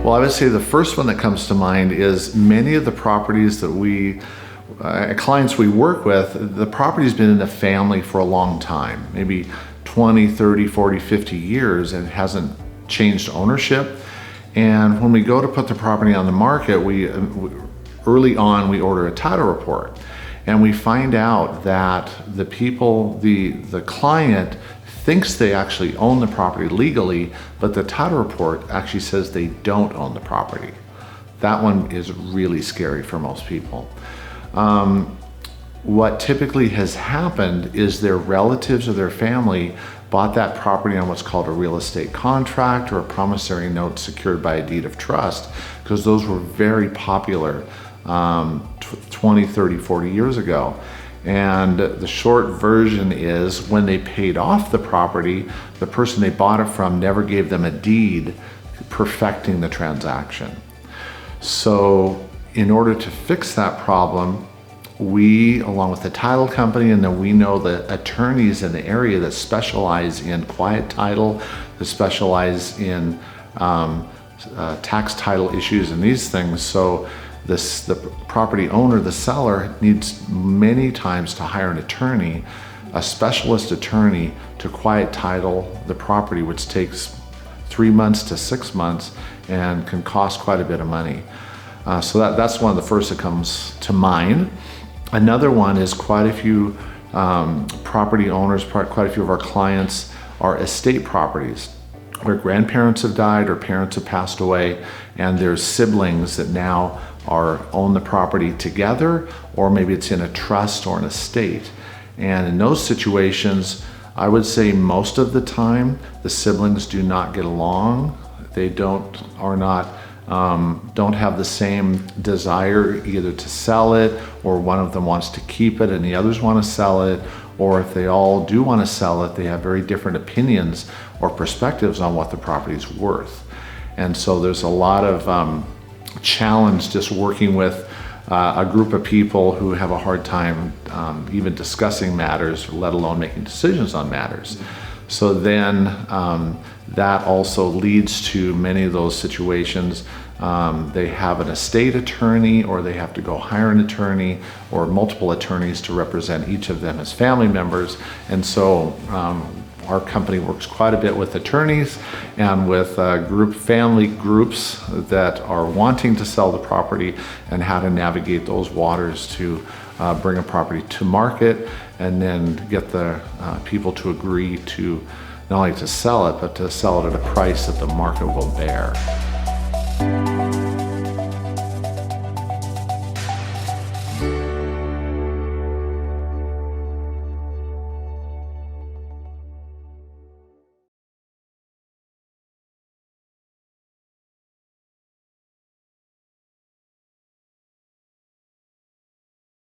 Well, I would say the first one that comes to mind is many of the properties that clients we work with, the property's been in the family for a long time, maybe 20, 30, 40, 50 years, and it hasn't changed ownership. And when we go to put the property on the market, early on we order a title report, and we find out that the client thinks they actually own the property legally, but the title report actually says they don't own the property. That one is really scary for most people. What typically has happened is their relatives or their family bought that property on what's called a real estate contract or a promissory note secured by a deed of trust, because those were very popular 20, 30, 40 years ago. And the short version is when they paid off the property, the person they bought it from never gave them a deed perfecting the transaction. So in order to fix that problem, we, along with the title company, and then we know the attorneys in the area that specialize in quiet title, that specialize in tax title issues and these things. So the property owner, the seller, needs many times to hire an attorney, a specialist attorney, to quiet title the property, which takes 3 months to 6 months and can cost quite a bit of money. So that's one of the first that comes to mind. Another one is quite a few property owners, quite a few of our clients are estate properties where grandparents have died or parents have passed away, and there's siblings that now own the property together, or maybe it's in a trust or an estate. And in those situations, I would say most of the time the siblings do not get along. They don't have the same desire either to sell it, or one of them wants to keep it and the others want to sell it, or if they all do want to sell it, they have very different opinions or perspectives on what the property is worth. And so there's a lot of challenge just working with a group of people who have a hard time even discussing matters, let alone making decisions on matters. So then that also leads to many of those situations. They have an estate attorney, or they have to go hire an attorney or multiple attorneys to represent each of them as family members. And so our company works quite a bit with attorneys and with family groups that are wanting to sell the property, and how to navigate those waters to bring a property to market, and then get the people to agree to not only to sell it, but to sell it at a price that the market will bear.